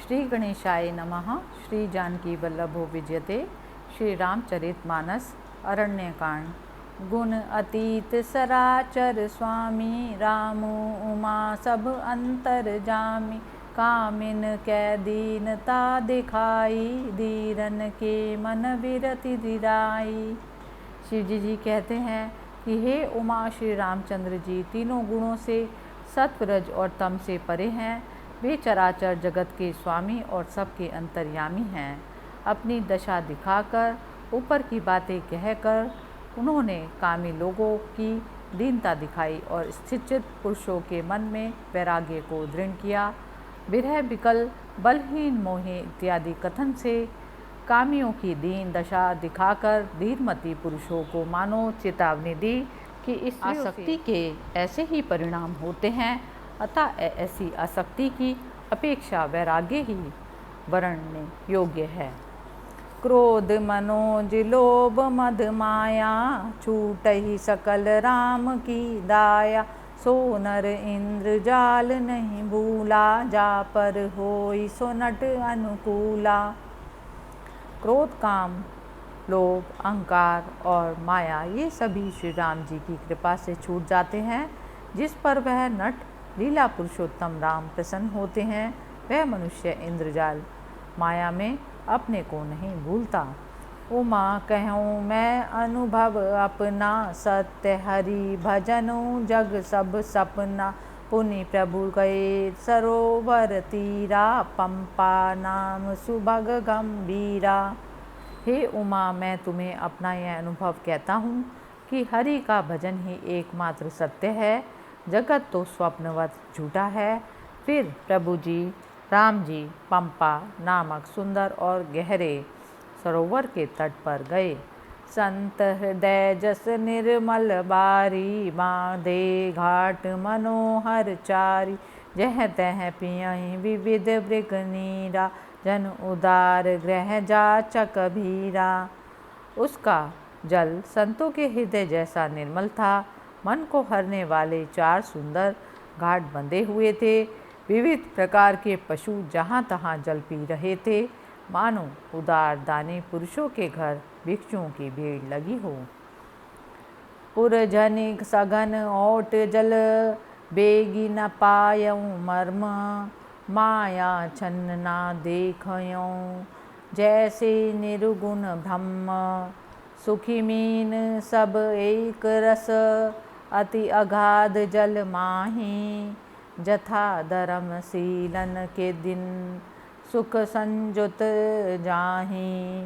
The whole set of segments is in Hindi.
श्री गणेशाय नमः। श्री जानकी वल्लभो विजयते। श्री रामचरितमानस अरण्यकांड। गुण अतीत सराचर स्वामी, रामु उमा सब अंतर जामी। कामिन कै दीनता दिखाई, धीरन के मन विरति दिराई। शिव जी कहते हैं कि हे उमा, श्री रामचंद्र जी तीनों गुणों से सत्वरज और तम से परे हैं। वे चराचर जगत के स्वामी और सबके अंतर्यामी हैं। अपनी दशा दिखाकर, ऊपर की बातें कहकर उन्होंने कामी लोगों की दीनता दिखाई और स्थिरचित पुरुषों के मन में वैराग्य को दृढ़ किया। विरह विकल, बलहीन, मोहे इत्यादि कथन से कामियों की दीन दशा दिखाकर धीरमती पुरुषों को मानो चेतावनी दी कि इस आसक्ति के ऐसे ही परिणाम होते हैं। अतः ऐसी आसक्ति की अपेक्षा वैराग्य ही वर्णने योग्य है। क्रोध मनोज लोभ मद माया, छूट ही सकल राम की दाया। सो नर इंद्र जाल नहीं भूला, जा पर होई सो नट अनुकूला। क्रोध, काम, लोभ, अहंकार और माया ये सभी श्री राम जी की कृपा से छूट जाते हैं। जिस पर वह नट लीला पुरुषोत्तम राम प्रसन्न होते हैं, वह मनुष्य इंद्रजाल माया में अपने को नहीं भूलता। उमा कहूँ मैं अनुभव अपना, सत्य हरि भजनु जग सब सपना। पुनि प्रभु गए सरोवर तीरा, पंपा नाम सुभग गंभीरा। हे उमा, मैं तुम्हें अपना यह अनुभव कहता हूँ कि हरि का भजन ही एकमात्र सत्य है। जगत तो स्वप्नवत झूठा है। फिर प्रभु जी राम जी पंपा नामक सुंदर और गहरे सरोवर के तट पर गए। संत हृदय जस निर्मल बारी, बांधे घाट मनोहर चारी। जह तह पियहि विविध मृग नीरा, जन उदार ग्रह जाचक भीरा। उसका जल संतों के हृदय जैसा निर्मल था। मन को हरने वाले 4 सुंदर घाट बंधे हुए थे। विविध प्रकार के पशु जहाँ तहाँ जल पी रहे थे, मानो उदार दानी पुरुषों के घर भिक्षुओं की भीड़ लगी हो। पुरजनिक सघन ओट जल, बेगी न पायऊँ मर्म। माया छन्न ना देखयूँ, जैसे निर्गुण ब्रह्म। सुखी मीन सब एक रस, अति अगाध जल माही। जथा धर्म शीलन के दिन, सुख संजुत जाही।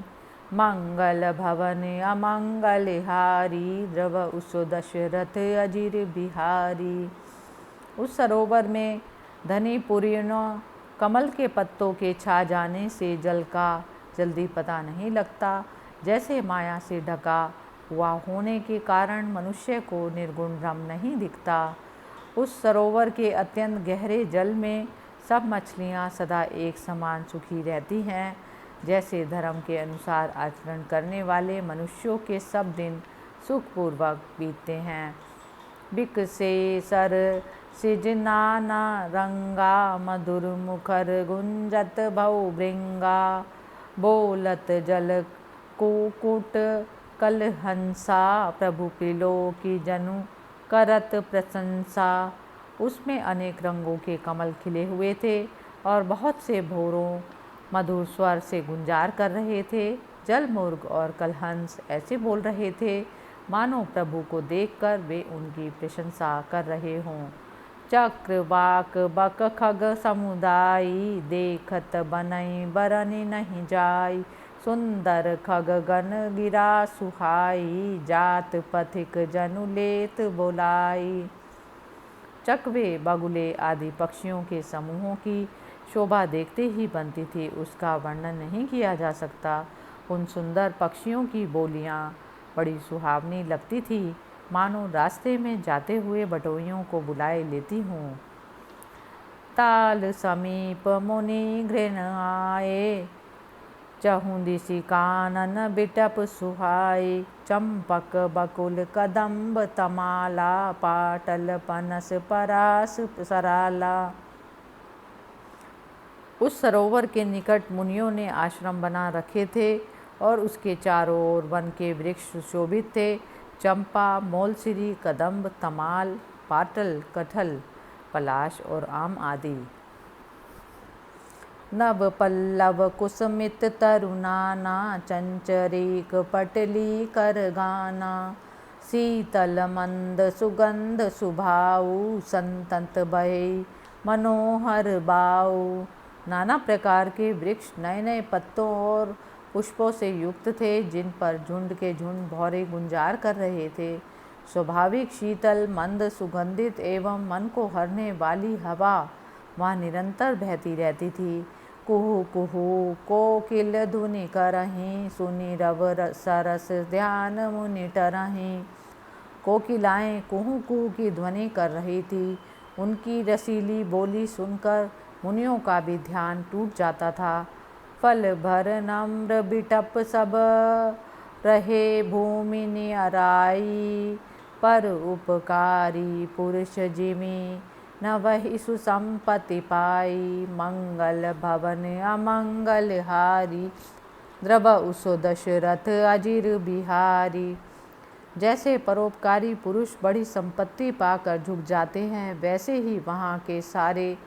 मंगल भवन अमंगल हारी, द्रव उसो दशरथ अजिर बिहारी। उस सरोवर में धनी पुरीणों कमल के पत्तों के छा जाने से जल का जल्दी पता नहीं लगता। जैसे माया से ढका हुआ होने के कारण मनुष्य को निर्गुण ब्रह्म नहीं दिखता। उस सरोवर के अत्यंत गहरे जल में सब मछलियाँ सदा एक समान सुखी रहती हैं। जैसे धर्म के अनुसार आचरण करने वाले मनुष्यों के सब दिन सुखपूर्वक बीतते हैं। बिक से सर सिज नाना रंगा, मधुर मुखर गुंजत भव भृंगा। बोलत जल कुकुट कल हंसा, प्रभु पिलो की जनु करत प्रशंसा। उसमें अनेक रंगों के कमल खिले हुए थे और बहुत से भौरों मधुर स्वर से गुंजार कर रहे थे। जल मुर्ग और कलहंस ऐसे बोल रहे थे मानो प्रभु को देखकर वे उनकी प्रशंसा कर रहे हों। चक्र वाक बक खग समुदायी, देखत बनई बरनी नहीं जाई। सुंदर खग गण गिरा सुहाई, जात पथिक जनु लेत बोलाई। चकवे, बगुले आदि पक्षियों के समूहों की शोभा देखते ही बनती थी, उसका वर्णन नहीं किया जा सकता। उन सुंदर पक्षियों की बोलियां बड़ी सुहावनी लगती थी, मानो रास्ते में जाते हुए बटोहियों को बुलाए लेती हूँ। ताल समीप मुनि घृण आए, चहुँ दिशि कानन बिटप सुहाई। चंपक बकुल कदम्ब तमाला, पाटल पनस परास सराला। उस सरोवर के निकट मुनियों ने आश्रम बना रखे थे और उसके चारों ओर वन के वृक्ष सुशोभित थे, चंपा, मोलसिरी, कदम्ब, तमाल, पाटल, कटहल, पलाश और आम आदि। नव पल्लव कुसमित तरुनाना, चंचरीक पटली कर गाना, शीतल मंद सुगंध सुभाऊ, संतत बहे मनोहर बाऊ। नाना प्रकार के वृक्ष नए नए पत्तों और पुष्पों से युक्त थे, जिन पर झुंड के झुंड भौरे गुंजार कर रहे थे। स्वाभाविक शीतल मंद सुगंधित एवं मन को हरने वाली हवा वहाँ निरंतर बहती रहती थी। कुहू कुहू कोकिल धुनि करहीं, सुनि रव सरस ध्यान मुनि टरहीं। कोकिलाएं कुहू कुहू की ध्वनि कर रही थी। उनकी रसीली बोली सुनकर मुनियों का भी ध्यान टूट जाता था। फल भर नम्र बिटप सब रहे भूमि निराई, पर उपकारी पुरुष जिमि न वही सुसंपत्ति पाई। मंगल भवन अमंगल हारी, द्रव उसो दशरथ अजिर बिहारी। जैसे परोपकारी पुरुष बड़ी संपत्ति पाकर झुक जाते हैं, वैसे ही वहाँ के सारे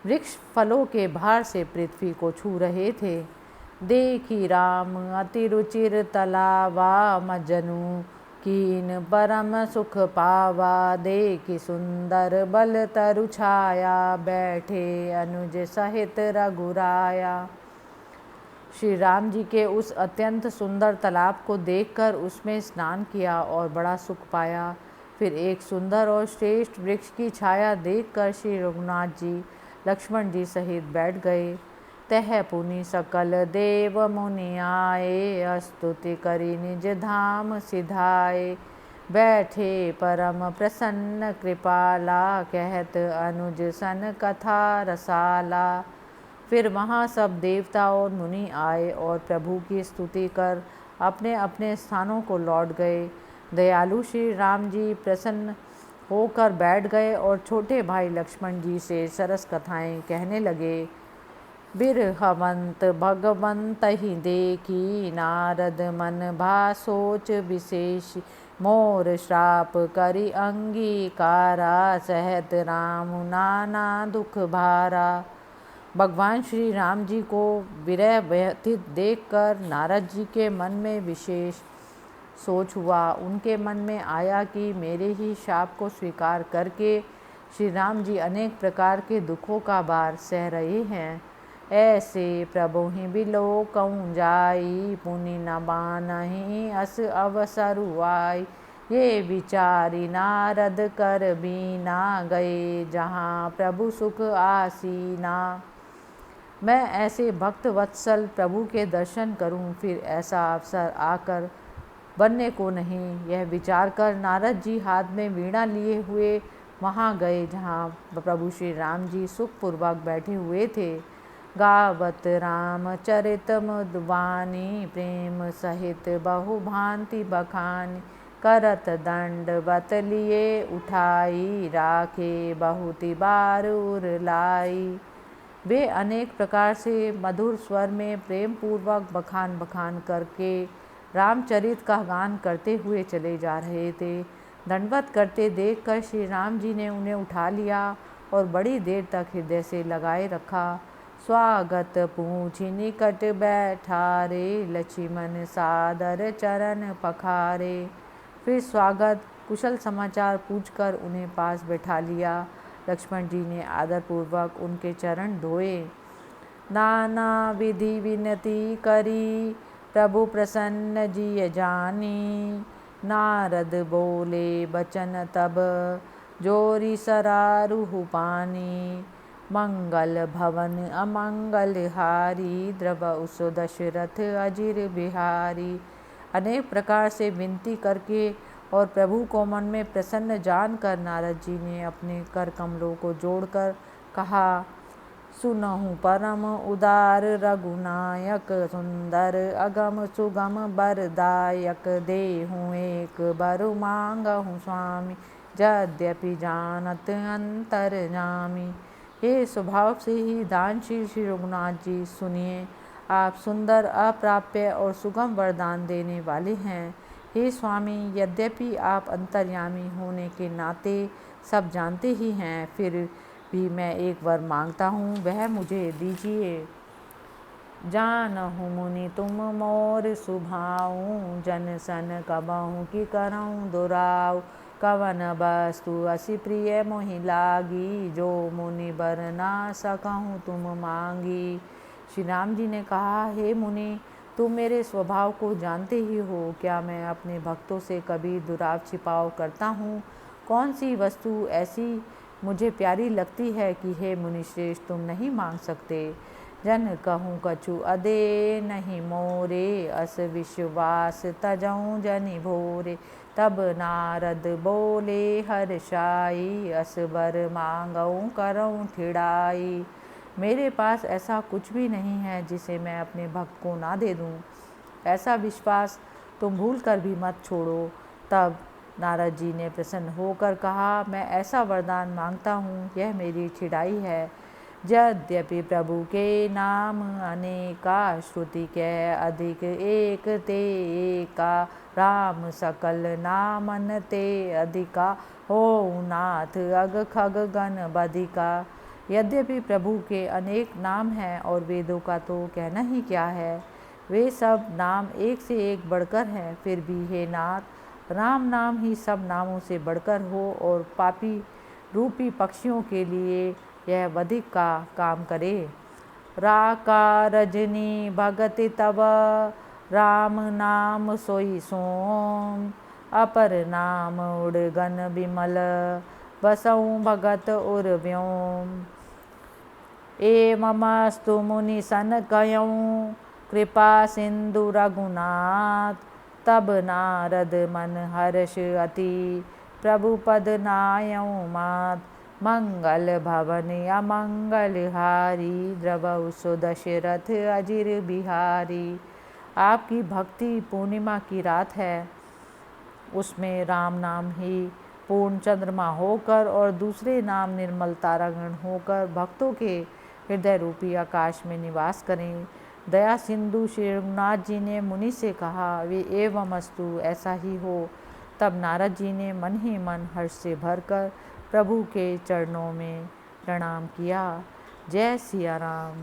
वृक्ष फलों के भार से पृथ्वी को छू रहे थे। देखी राम अति रुचिर तलावा, मजनू कीन परम सुख पावा। देखी सुंदर बल तरु छाया, बैठे अनुज सहित रघुराया। श्री राम जी के उस अत्यंत सुंदर तालाब को देखकर उसमें स्नान किया और बड़ा सुख पाया। फिर एक सुंदर और श्रेष्ठ वृक्ष की छाया देखकर श्री रघुनाथ जी लक्ष्मण जी सहित बैठ गए। तह पुनि सकल देव मुनि आए, स्तुति करी निज धाम सिधाए। बैठे परम प्रसन्न कृपाला, कहत अनुज सन कथा रसाला। फिर वहाँ सब देवता और मुनि आए और प्रभु की स्तुति कर अपने अपने स्थानों को लौट गए। दयालु श्री राम जी प्रसन्न होकर बैठ गए और छोटे भाई लक्ष्मण जी से सरस कथाएं कहने लगे। बिरहवंत भगवंत ही देखी, नारद मन भा सोच विशेष। मोर श्राप करी अंगीकारा, सहत राम नाना दुख भारा। भगवान श्री राम जी को विरह व्यथित देखकर नारद जी के मन में विशेष सोच हुआ। उनके मन में आया कि मेरे ही शाप को स्वीकार करके श्री राम जी अनेक प्रकार के दुखों का भार सह रहे हैं। ऐसे प्रभु ही बिलोकऊँ जाई, पुनि न बानहि अस अवसरु आई। ये विचारी नारद कर बीना, गए जहाँ प्रभु सुख आसीना। मैं ऐसे भक्त वत्सल प्रभु के दर्शन करूं, फिर ऐसा अवसर आकर बनने को नहीं। यह विचार कर नारद जी हाथ में वीणा लिए हुए वहाँ गए जहाँ प्रभु श्री राम जी सुखपूर्वक बैठे हुए थे। गावत राम चरित मधुबानी, प्रेम सहित बहु भांति बखानी। करत दंडवत लिए उठाई, राखे बहुति बार उर लाई। वे अनेक प्रकार से मधुर स्वर में प्रेम पूर्वक बखान बखान करके रामचरित का गान करते हुए चले जा रहे थे। दंडवत करते देखकर श्री राम जी ने उन्हें उठा लिया और बड़ी देर तक हृदय से लगाए रखा। स्वागत पूछी निकट बैठारे, लक्ष्मण सादर चरण पखारे। फिर स्वागत कुशल समाचार पूछकर उन्हें पास बैठा लिया। लक्ष्मण जी ने आदरपूर्वक उनके चरण धोए। नाना विधि विनती करी, प्रभु प्रसन्न जिय जानी। नारद बोले बचन तब, जोरी सरारुहु पानी। मंगल भवन अमंगल हारी, द्रव उसो दशरथ अजिर बिहारी। अनेक प्रकार से विनती करके और प्रभु को मन में प्रसन्न जानकर नारद जी ने अपने कर कमलों को जोड़कर कहा। सुनहु परम उदार रघुनायक, सुंदर अगम सुगम बरदायक। देहु एक बरु मांगहु स्वामी, यद्यपि जानत अंतरजामी। हे स्वभाव से ही दानशील श्री रघुनाथ जी, सुनिए, आप सुंदर, अप्राप्य और सुगम वरदान देने वाले हैं। हे स्वामी, यद्यपि आप अंतर्यामी होने के नाते सब जानते ही हैं, फिर भी मैं एक वर मांगता हूँ, वह मुझे दीजिए। जानहु मुनि तुम मोर सुभाऊँ, जन सन कबहूँ कि करऊँ दुराऊ। कवन वस्तु असी प्रिय मोहि लागी, जो मुनि बर ना सकहूँ तुम मांगी। श्री राम जी ने कहा, हे मुनि, तुम मेरे स्वभाव को जानते ही हो। क्या मैं अपने भक्तों से कभी दुराव छिपाव करता हूँ? कौन सी वस्तु ऐसी मुझे प्यारी लगती है कि हे मुनि श्रेष्ठ तुम नहीं मांग सकते। जन कहूँ कछु अदे नहीं मोरे, अस विश्वास तजऊँ जनि भोरे। तब नारद बोले हर्षाई, अस वर मांगऊँ करऊँ ठिड़ाई। मेरे पास ऐसा कुछ भी नहीं है जिसे मैं अपने भक्त को ना दे दूँ। ऐसा विश्वास तुम भूल कर भी मत छोड़ो। तब नारद जी ने प्रसन्न होकर कहा, मैं ऐसा वरदान मांगता हूँ, यह मेरी ठिड़ाई है। यद्यपि प्रभु के नाम अनेका, श्रुति के अधिक एक ते एका। राम सकल नामन ते अधिका, हो नाथ अग खग गण बधिका। यद्यपि प्रभु के अनेक नाम हैं और वेदों का तो कहना ही क्या है, वे सब नाम एक से एक बढ़कर हैं, फिर भी हे नाथ, राम नाम ही सब नामों से बढ़कर हो और पापी रूपी पक्षियों के लिए यह वधिक का काम करे। राका रजनी भगति तब, राम नाम सोई सोम। अपर नाम उड़गन विमल, बसऊँ भगत उर व्योम। एवमस्तु मुनि सन कयऊँ, कृपा सिंधु रघुनाथ। तब नारद मन हर्ष अति, प्रभु पद नायऊँ मात। मंगल भवन अमंगल हारी, द्रवहु सो दशरथ अजिर बिहारी। आपकी भक्ति पूर्णिमा की रात है, उसमें राम नाम ही पूर्ण चंद्रमा होकर और दूसरे नाम निर्मल तारागण होकर भक्तों के हृदय रूपी आकाश में निवास करें। दया सिंधु श्री रघुनाथ जी ने मुनि से कहा, वे एवमस्तु ऐसा ही हो। तब नारद जी ने मन ही मन हर्ष से भरकर प्रभु के चरणों में प्रणाम किया। जय सिया राम।